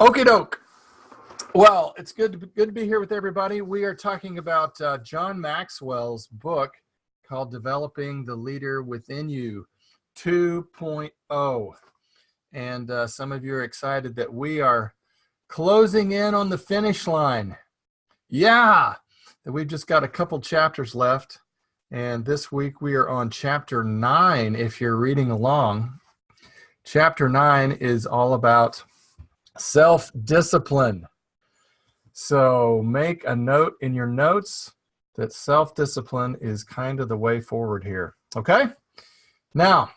Okie doke. Well, it's good to be here with everybody. We are talking about John Maxwell's book called Developing the Leader Within You 2.0. And some of you are excited that we are closing in on the finish line. Yeah, that we've just got a couple chapters left. And this week we are on chapter 9, if you're reading along. Chapter 9 is all about self-discipline. So make a note in your notes that self-discipline is kind of the way forward here. Okay? Now,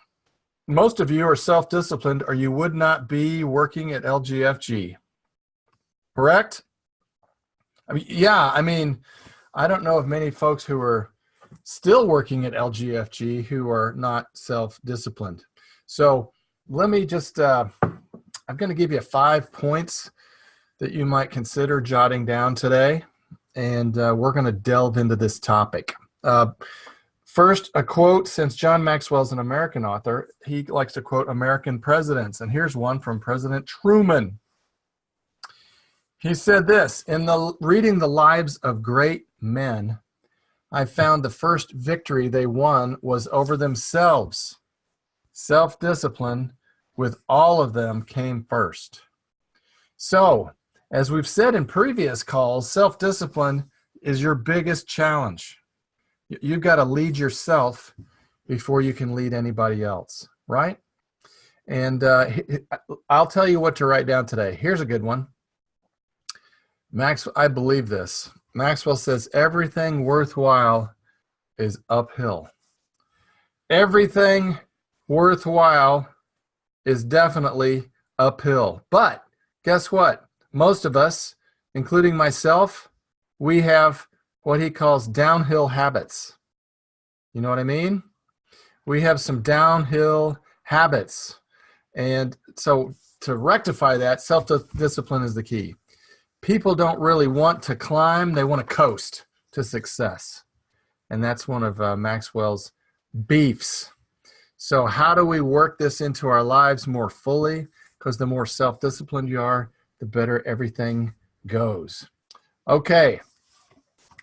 most of you are self-disciplined or you would not be working at LGFG. Correct? I mean, I don't know of many folks who are still working at LGFG who are not self-disciplined. So let me just, I'm going to give you 5 points that you might consider jotting down today, and we're going to delve into this topic. First, a quote. Since John Maxwell's an American author, he likes to quote American presidents, and here's one from President Truman. He said this: "In reading the lives of great men, I found the first victory they won was over themselves. Self-discipline with all of them came first." So, as we've said in previous calls, self-discipline is your biggest challenge. You've got to lead yourself before you can lead anybody else, right? And I'll tell you what to write down today. Here's a good one. I believe this. Maxwell says, everything worthwhile is uphill. Everything worthwhile is definitely uphill. But guess what? Most of us, including myself, we have what he calls downhill habits. You know what I mean? We have some downhill habits. And so to rectify that, self-discipline is the key. People don't really want to climb, they want to coast to success. And that's one of Maxwell's beefs. So how do we work this into our lives more fully? Because the more self-disciplined you are, the better everything goes. Okay,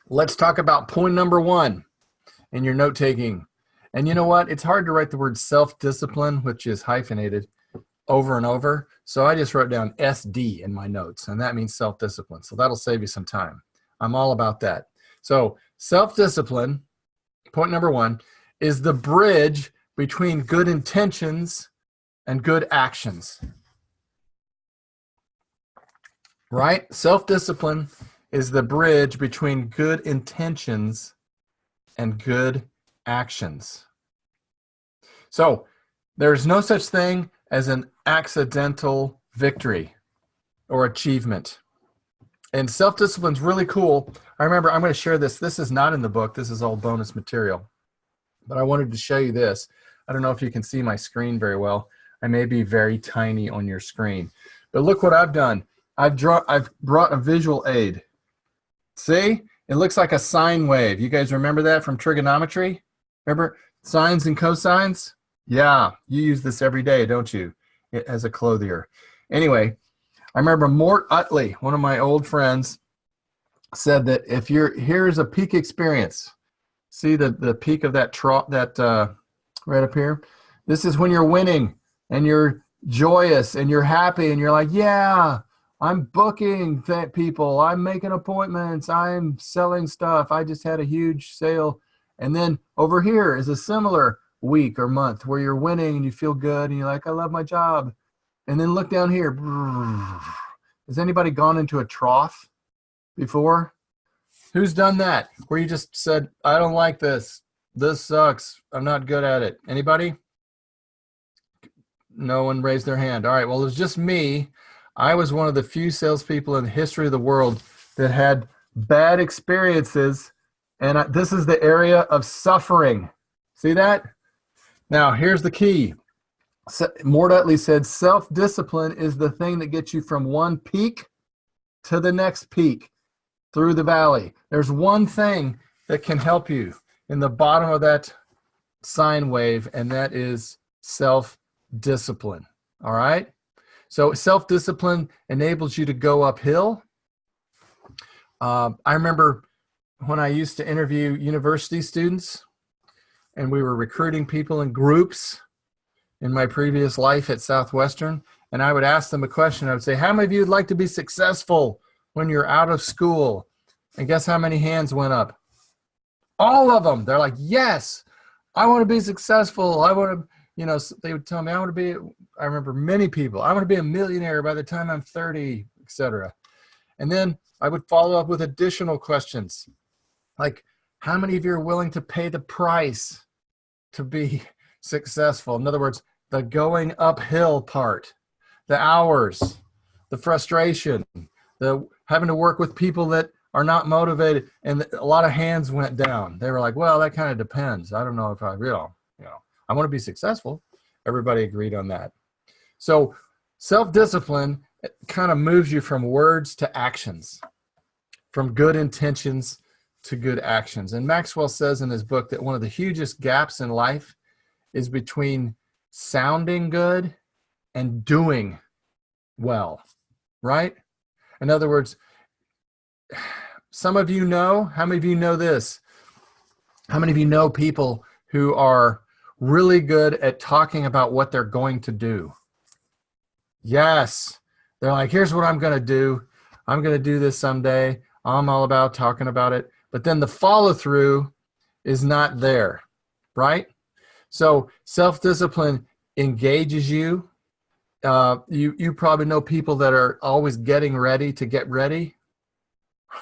let's talk about point number 1 in your note-taking. And you know what? It's hard to write the word self-discipline, which is hyphenated, over and over. So I just wrote down SD in my notes, and that means self-discipline. So that'll save you some time. I'm all about that. So self-discipline, point number 1, is the bridge between good intentions and good actions. Right? Self-discipline is the bridge between good intentions and good actions. So there's no such thing as an accidental victory or achievement. And self-discipline is really cool. I remember, I'm going to share this. This is not in the book. This is all bonus material. But I wanted to show you this. I don't know if you can see my screen very well. I may be very tiny on your screen. But look what I've done. I've brought a visual aid. See? It looks like a sine wave. You guys remember that from trigonometry? Remember sines and cosines? Yeah, you use this every day, don't you? As a clothier. Anyway, I remember Mort Utley, one of my old friends, said that if here's a peak experience. See the peak of that right up here? This is when you're winning and you're joyous and you're happy and you're like, yeah, I'm booking people, I'm making appointments, I'm selling stuff, I just had a huge sale. And then over here is a similar week or month where you're winning and you feel good and you're like, I love my job. And then look down here. Has anybody gone into a trough before? Who's done that? Where you just said, I don't like this. This sucks. I'm not good at it. Anybody? No one raised their hand. All right, well, it was just me. I was one of the few salespeople in the history of the world that had bad experiences, and this is the area of suffering. See that? Now, here's the key. Mort Utley said, self-discipline is the thing that gets you from one peak to the next peak through the valley. There's one thing that can help you in the bottom of that sine wave, and that is self-discipline. All right? So self-discipline enables you to go uphill. I remember when I used to interview university students and we were recruiting people in groups in my previous life at Southwestern, and I would ask them a question. I would say, how many of you would like to be successful when you're out of school? And guess how many hands went up? All of them. They're like, yes, I want to be successful. I want to, you know, they would tell me, I want to be, I remember many people, I want to be a millionaire by the time I'm 30, etc. And then I would follow up with additional questions like, how many of you are willing to pay the price to be successful? In other words, the going uphill part, the hours, the frustration, the having to work with people that are not motivated. And a lot of hands went down. They were like, well, that kind of depends. I don't know if I will, I want to be successful. Everybody agreed on that. So self-discipline kind of moves you from words to actions, from good intentions to good actions. And Maxwell says in his book that one of the hugest gaps in life is between sounding good and doing well, right? In other words, some of you know, how many of you know this? How many of you know people who are really good at talking about what they're going to do? Yes. They're like, here's what I'm going to do. I'm going to do this someday. I'm all about talking about it. But then the follow through is not there, right? So self-discipline engages you. You probably know people that are always getting ready to get ready,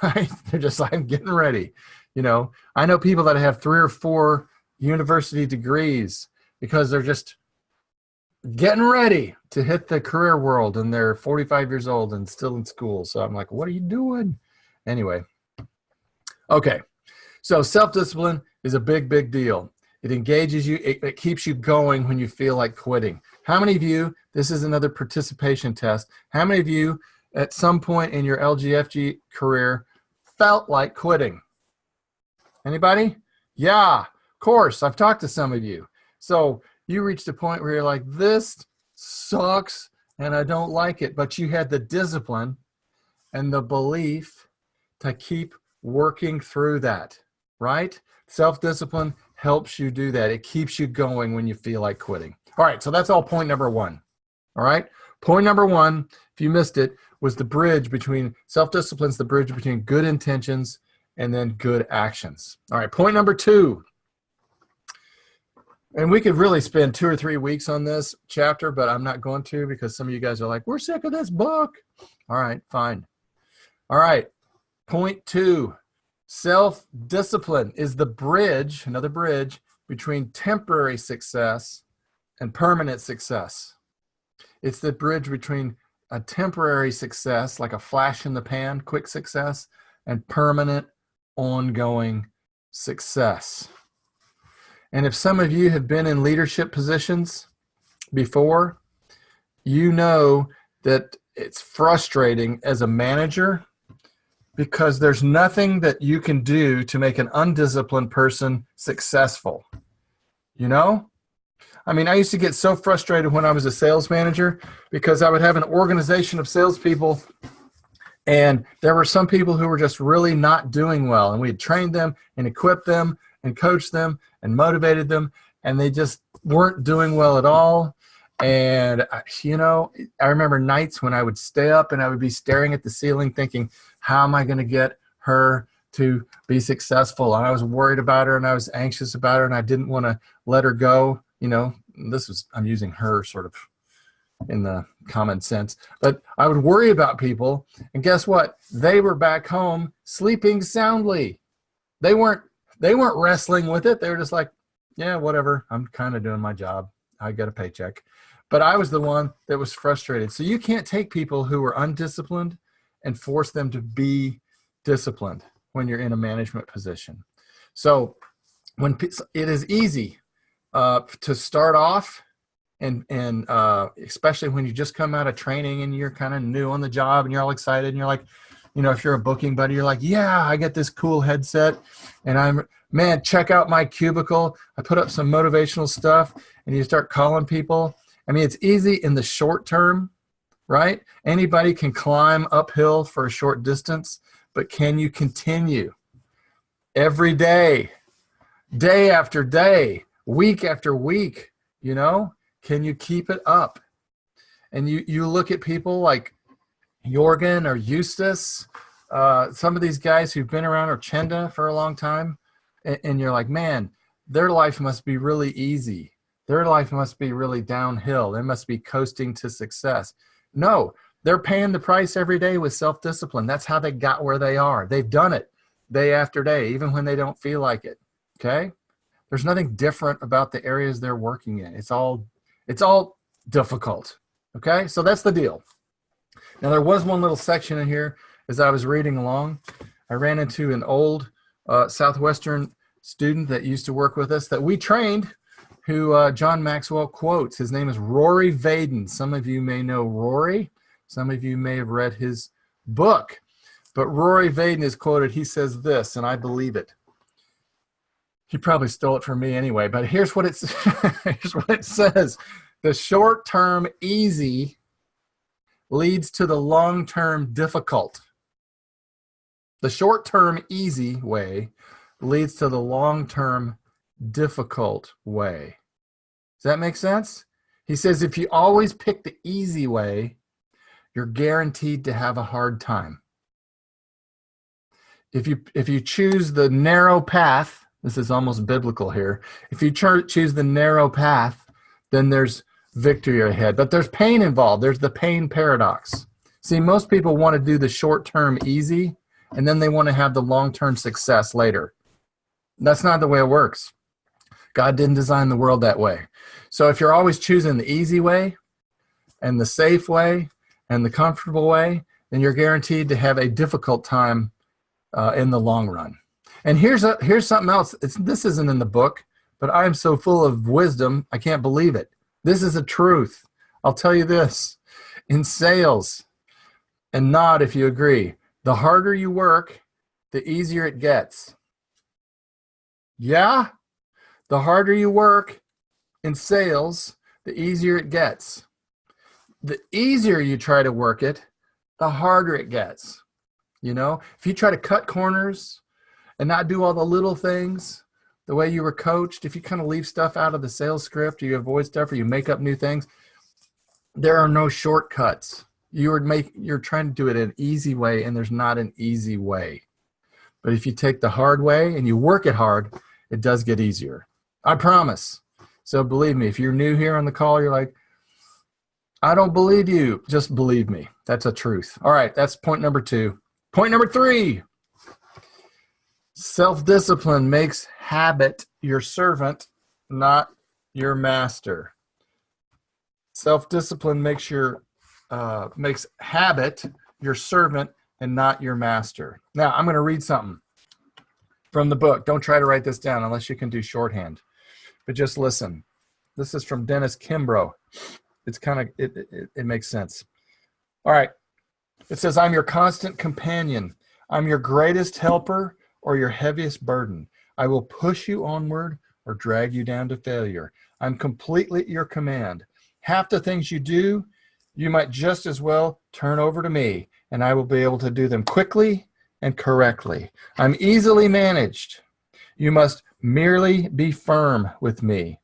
right? They're just like, I'm getting ready. I know people that have 3 or 4 university degrees because they're just getting ready to hit the career world, and they're 45 years old and still in school. So I'm like, what are you doing? Anyway. Okay. So self-discipline is a big, big deal. It engages you. It keeps you going when you feel like quitting. How many of you, this is another participation test, how many of you at some point in your LGFG career felt like quitting? Anybody? Yeah, of course. I've talked to some of you. So you reached a point where you're like, this sucks and I don't like it. But you had the discipline and the belief to keep working through that, right? Self-discipline helps you do that. It keeps you going when you feel like quitting. All right, so that's all point number 1. All right, point number 1, if you missed it, was the bridge between self-discipline's the bridge between good intentions and then good actions. All right, point number 2. And we could really spend 2 or 3 weeks on this chapter, but I'm not going to because some of you guys are like, we're sick of this book. All right, fine. All right, point 2. Self-discipline is the bridge, another bridge, between temporary success and permanent success. It's the bridge between a temporary success, like a flash in the pan, quick success, and permanent, ongoing success. And if some of you have been in leadership positions before, you know that it's frustrating as a manager because there's nothing that you can do to make an undisciplined person successful. I mean, I used to get so frustrated when I was a sales manager because I would have an organization of salespeople and there were some people who were just really not doing well, and we had trained them and equipped them and coached them and motivated them, and they just weren't doing well at all. And, I remember nights when I would stay up and I would be staring at the ceiling thinking, how am I going to get her to be successful? And I was worried about her and I was anxious about her and I didn't want to let her go. I'm using her sort of in the common sense, but I would worry about people, and guess what? They were back home sleeping soundly. They weren't wrestling with it. They were just like, yeah, whatever. I'm kind of doing my job. I get a paycheck. But I was the one that was frustrated. So you can't take people who are undisciplined and force them to be disciplined when you're in a management position. So it is easy to start off, and especially when you just come out of training and you're kind of new on the job and you're all excited and you're like, if you're a booking buddy, you're like, yeah, I get this cool headset and check out my cubicle. I put up some motivational stuff and you start calling people. I mean, it's easy in the short term, right? Anybody can climb uphill for a short distance, but can you continue every day, day after day, week after week, you know? Can you keep it up? And you look at people like Jorgen or Eustace, some of these guys who've been around, or Chenda for a long time, and you're like, man, their life must be really easy. Their life must be really downhill. They must be coasting to success. No, they're paying the price every day with self-discipline. That's how they got where they are. They've done it day after day, even when they don't feel like it, okay? There's nothing different about the areas they're working in. It's all difficult, okay? So that's the deal. Now, there was one little section in here as I was reading along. I ran into an old Southwestern student that used to work with us that we trained, who John Maxwell quotes. His name is Rory Vaden. Some of you may know Rory. Some of you may have read his book. But Rory Vaden is quoted. He says this, and I believe it. He probably stole it from me anyway, but here's what it's here's what it says. The short-term easy leads to the long-term difficult. The short-term easy way leads to the long-term difficult way. Does that make sense? He says if you always pick the easy way, you're guaranteed to have a hard time. If you choose the narrow path, this is almost biblical here. If you choose the narrow path, then there's victory ahead. But there's pain involved. There's the pain paradox. See, most people want to do the short-term easy, and then they want to have the long-term success later. That's not the way it works. God didn't design the world that way. So if you're always choosing the easy way and the safe way and the comfortable way, then you're guaranteed to have a difficult time in the long run. And here's something else. This isn't in the book, but I am so full of wisdom, I can't believe it. This is the truth. I'll tell you this. In sales, and nod if you agree, the harder you work, the easier it gets. Yeah? The harder you work in sales, the easier it gets. The easier you try to work it, the harder it gets. You know, if you try to cut corners and not do all the little things the way you were coached, if you kind of leave stuff out of the sales script, you avoid stuff, or you make up new things, there are no shortcuts. You're trying to do it an easy way, and there's not an easy way. But if you take the hard way and you work it hard, it does get easier. I promise. So believe me, if you're new here on the call, you're like, I don't believe you. Just believe me. That's a truth. All right, that's point number 2. Point number 3. Self-discipline makes habit your servant, not your master. Self-discipline makes habit your servant and not your master. Now, I'm going to read something from the book. Don't try to write this down unless you can do shorthand. But just listen. This is from Dennis Kimbrough. It's kind of, it makes sense. All right. It says, I'm your constant companion. I'm your greatest helper or your heaviest burden. I will push you onward or drag you down to failure. I'm completely at your command. Half the things you do, you might just as well turn over to me, and I will be able to do them quickly and correctly. I'm easily managed. You must merely be firm with me.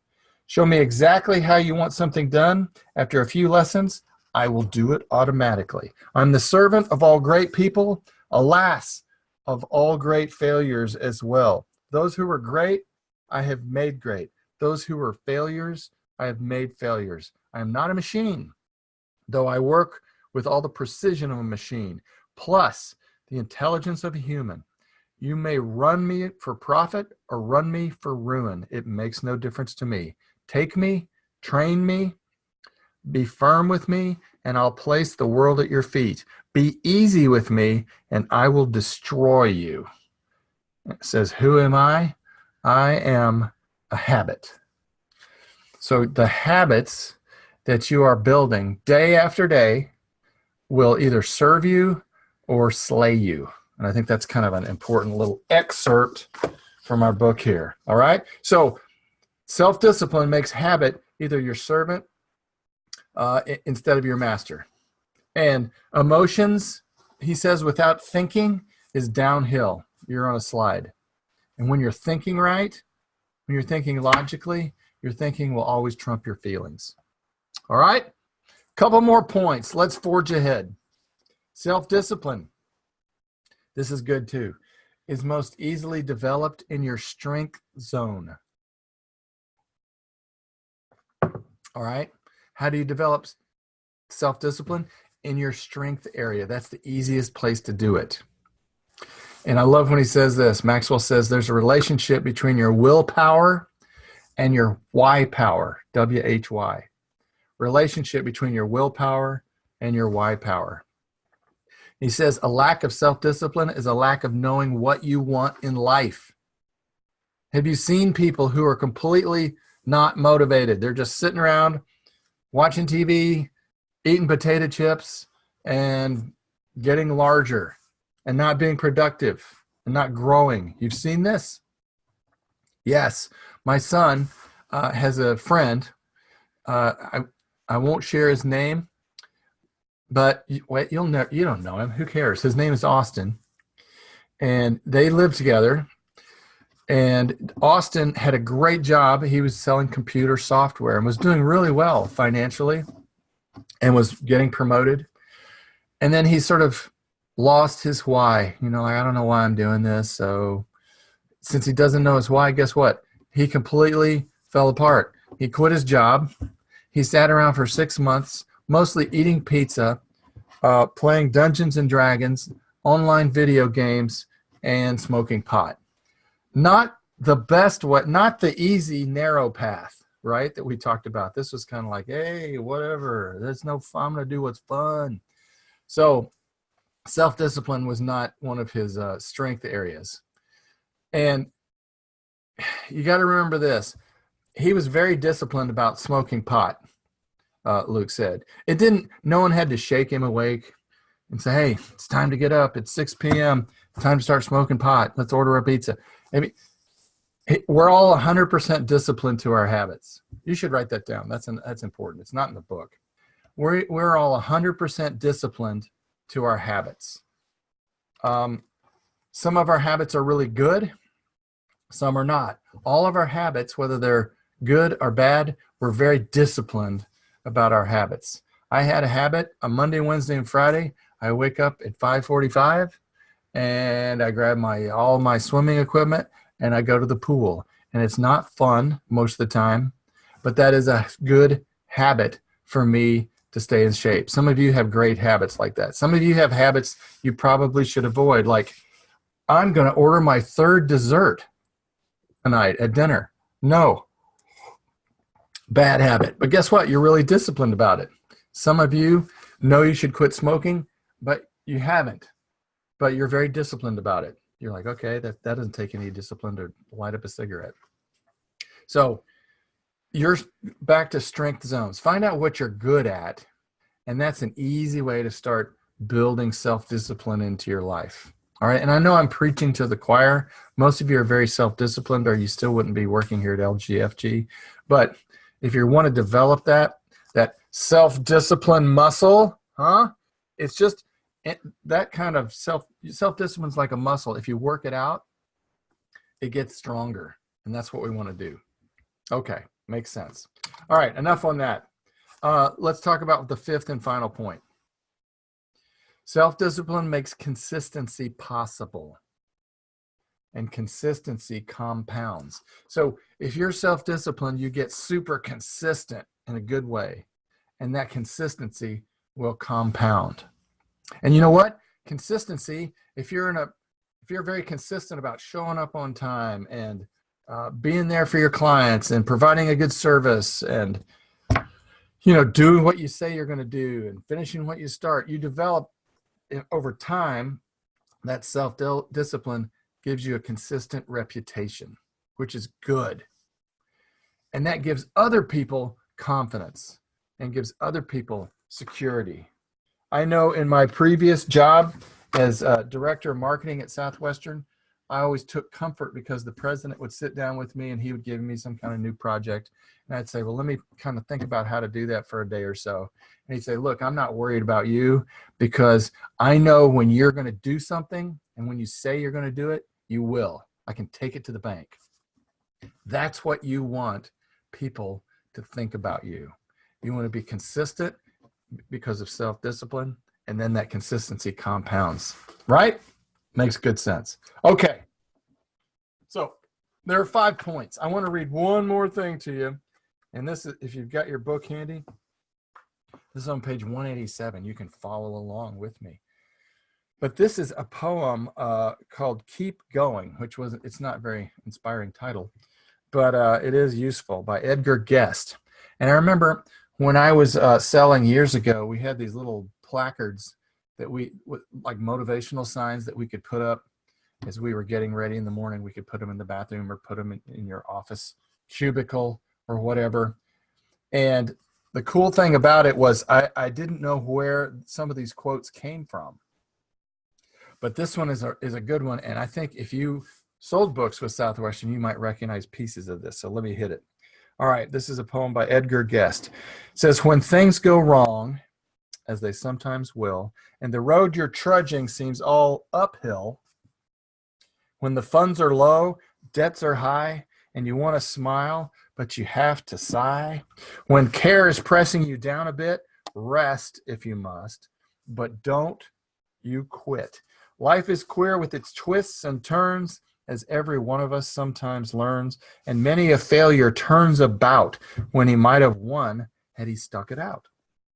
Show me exactly how you want something done. After a few lessons, I will do it automatically. I'm the servant of all great people, alas, of all great failures as well. Those who were great, I have made great. Those who were failures, I have made failures. I am not a machine, though I work with all the precision of a machine, plus the intelligence of a human. You may run me for profit or run me for ruin. It makes no difference to me. Take me, train me, be firm with me, and I'll place the world at your feet. Be easy with me, and I will destroy you. It says, who am I? I am a habit. So the habits that you are building day after day will either serve you or slay you. And I think that's kind of an important little excerpt from our book here. All right? So self-discipline makes habit either your servant instead of your master. And emotions, he says, without thinking is downhill. You're on a slide. And when you're thinking right, when you're thinking logically, your thinking will always trump your feelings. All right? Couple more points. Let's forge ahead. Self-discipline. This is good too. Is most easily developed in your strength zone. All right? How do you develop self-discipline? In your strength area. That's the easiest place to do it. And I love when he says this. Maxwell says there's a relationship between your willpower and your why power, W-H-Y. Relationship between your willpower and your why power. He says a lack of self-discipline is a lack of knowing what you want in life. Have you seen people who are completely not motivated? They're just sitting around watching TV, eating potato chips, and getting larger and not being productive and not growing. You've seen this? Yes. My son has a friend. I won't share his name, but wait, you don't know him. Who cares? His name is Austin, and they live together. And Austin had a great job. He was selling computer software and was doing really well financially and was getting promoted. And then he sort of lost his why. You know, like, I don't know why I'm doing this. So since he doesn't know his why, guess what? He completely fell apart. He quit his job. He sat around for 6 months, mostly eating pizza, playing Dungeons and Dragons, online video games, and smoking pot. Not the best way, not the easy, narrow path, right, that we talked about. This was kind of like, hey, whatever. There's no fun. I'm going to do what's fun. So self-discipline was not one of his strength areas. And you got to remember this. He was very disciplined about smoking pot, Luke said. No one had to shake him awake and say, hey, it's time to get up. It's 6 p.m. Time to start smoking pot. Let's order a pizza. I mean, we're all 100% disciplined to our habits. You should write that down. That's important. It's not in the book. We're all 100% disciplined to our habits. Some of our habits are really good. Some are not. All of our habits, whether they're good or bad, we're very disciplined about our habits. I had a habit on Monday, Wednesday, and Friday. I wake up at 5:45 and I grab all my swimming equipment and I go to the pool. And it's not fun most of the time, but that is a good habit for me to stay in shape. Some of you have great habits like that. Some of you have habits you probably should avoid, like I'm going to order my 3rd dessert tonight at dinner. No. Bad habit. But guess what? You're really disciplined about it. Some of you know you should quit smoking, but you haven't. But you're very disciplined about it. You're like, okay, that doesn't take any discipline to light up a cigarette. So you're back to strength zones. Find out what you're good at, and that's an easy way to start building self-discipline into your life. All right, and I know I'm preaching to the choir. Most of you are very self-disciplined, or you still wouldn't be working here at LGFG. But if you want to develop that self-discipline muscle, it's just that kind of self-discipline is like a muscle. If you work it out, it gets stronger, and that's what we want to do. Okay, makes sense. All right, enough on that. Let's talk about the 5th and final point. Self-discipline makes consistency possible, and consistency compounds. So if you're self-disciplined, you get super consistent in a good way, and that consistency will compound. And you know what? Consistency, if you're very consistent about showing up on time and being there for your clients and providing a good service and doing what you say you're going to do and finishing what you start, you develop over time. That self-discipline gives you a consistent reputation, which is good. And that gives other people confidence and gives other people security. I know in my previous job as director of marketing at Southwestern, I always took comfort because the president would sit down with me and he would give me some kind of new project. And I'd say, well, let me kind of think about how to do that for a day or so. And he'd say, look, I'm not worried about you because I know when you're going to do something and when you say you're going to do it, you will. I can take it to the bank. That's what you want people to think about you. You want to be consistent because of self-discipline, and then that consistency compounds, right? Makes good sense. Okay. So there are 5 points. I want to read one more thing to you. And this is, if you've got your book handy, this is on page 187. You can follow along with me. But this is a poem called Keep Going, which was, it's not a very inspiring title, but it is useful, by Edgar Guest. And I remember when I was selling years ago, we had these little placards that like motivational signs that we could put up as we were getting ready in the morning. We could put them in the bathroom or put them in your office cubicle or whatever. And the cool thing about it was I didn't know where some of these quotes came from. But this one is a good one. And I think if you sold books with Southwestern, you might recognize pieces of this. So let me hit it. All right, this is a poem by Edgar Guest. It says, when things go wrong, as they sometimes will, and the road you're trudging seems all uphill, when the funds are low, debts are high, and you want to smile, but you have to sigh, when care is pressing you down a bit, rest if you must, but don't you quit. Life is queer with its twists and turns, as every one of us sometimes learns, and many a failure turns about when he might have won had he stuck it out.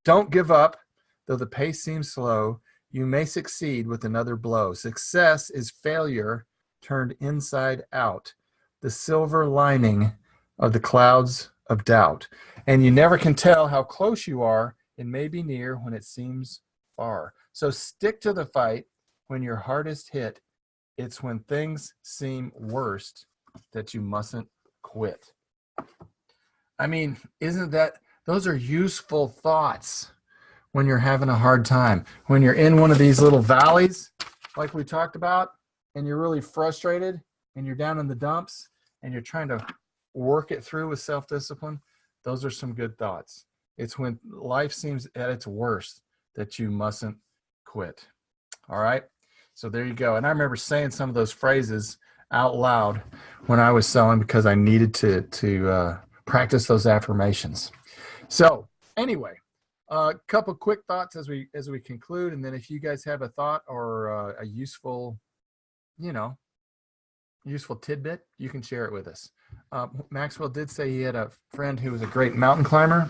Don't give up, though the pace seems slow. You may succeed with another blow. Success is failure turned inside out, the silver lining of the clouds of doubt. And you never can tell how close you are. It may be near when it seems far. So stick to the fight when you're hardest hit. It's when things seem worst that you mustn't quit. I mean, isn't that, those are useful thoughts when you're having a hard time. When you're in one of these little valleys, like we talked about, and you're really frustrated and you're down in the dumps and you're trying to work it through with self-discipline, those are some good thoughts. It's when life seems at its worst that you mustn't quit. All right? So there you go. And I remember saying some of those phrases out loud when I was selling because I needed to practice those affirmations. So anyway, a couple quick thoughts as we conclude, and then if you guys have a thought or a useful, useful tidbit, you can share it with us. Maxwell did say he had a friend who was a great mountain climber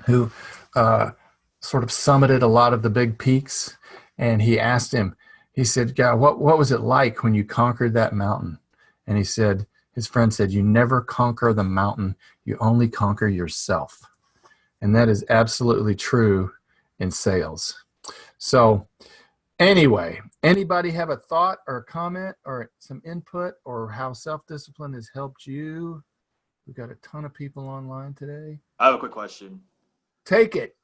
who sort of summited a lot of the big peaks, and he asked him, he said, "God, what was it like when you conquered that mountain?" And he said, his friend said, "You never conquer the mountain, you only conquer yourself." And that is absolutely true in sales. So anyway, anybody have a thought or a comment or some input or how self-discipline has helped you? We've got a ton of people online today. I have a quick question. Take it.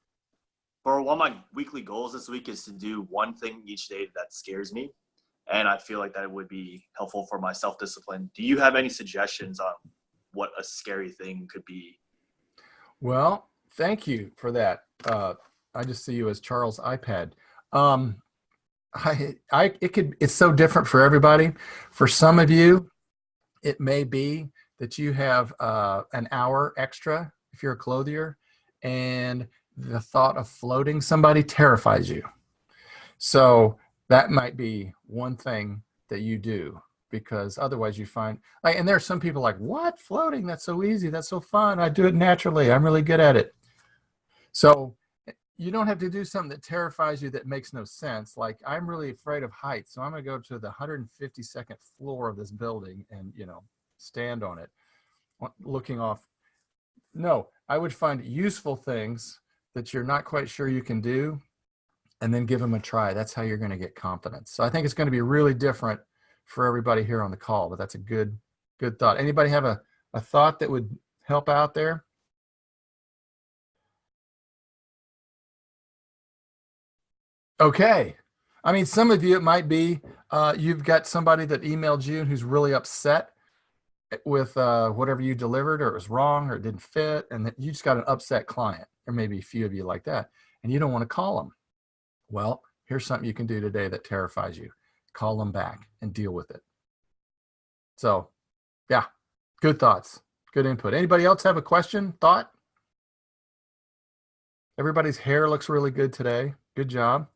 For one of my weekly goals this week is to do one thing each day that scares me. And I feel like that would be helpful for my self-discipline. Do you have any suggestions on what a scary thing could be? Well, thank you for that. I just see you as Charles iPad. It's so different for everybody. For some of you, it may be that you have an hour extra if you're a clothier, and the thought of floating somebody terrifies you. So that might be one thing that you do, because otherwise you find, and there are some people like, what, floating? That's so easy. That's so fun. I do it naturally. I'm really good at it. So you don't have to do something that terrifies you that makes no sense. Like, I'm really afraid of heights, so I'm going to go to the 152nd floor of this building and, stand on it, looking off. No, I would find useful things that you're not quite sure you can do, and then give them a try. That's how you're going to get confidence. So I think it's going to be really different for everybody here on the call, but that's a good thought. Anybody have a thought that would help out there? Okay. I mean, some of you, it might be You've got somebody that emailed you who's really upset with whatever you delivered, or it was wrong, or it didn't fit, and that you just got an upset client. There may be a few of you like that, and you don't want to call them. Well, here's something you can do today that terrifies you. Call them back and deal with it. So, yeah, good thoughts, good input. Anybody else have a question, thought? Everybody's hair looks really good today. Good job.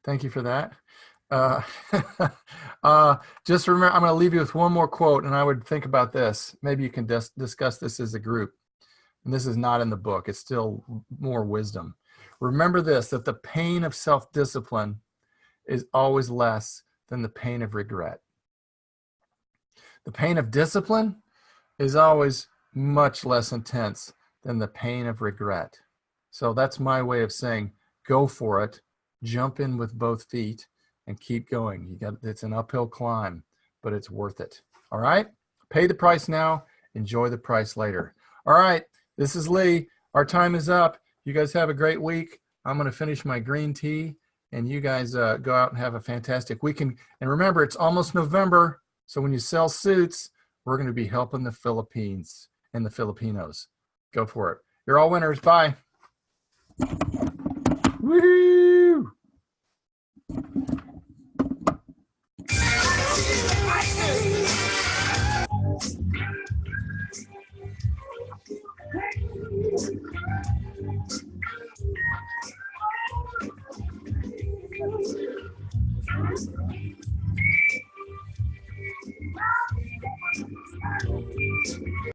Thank you for that. Just remember, I'm going to leave you with one more quote, and I would think about this. Maybe you can discuss this as a group. And this is not in the book. It's still more wisdom. Remember this, that the pain of self-discipline is always less than the pain of regret. The pain of discipline is always much less intense than the pain of regret. So that's my way of saying, go for it, jump in with both feet, and keep going. It's an uphill climb, but it's worth it. All right? Pay the price now, enjoy the price later. All right, this is Lee. Our time is up. You guys have a great week. I'm going to finish my green tea, and you guys go out and have a fantastic weekend. And remember, it's almost November, so when you sell suits, we're going to be helping the Philippines and the Filipinos. Go for it. You're all winners. Bye. Woohoo!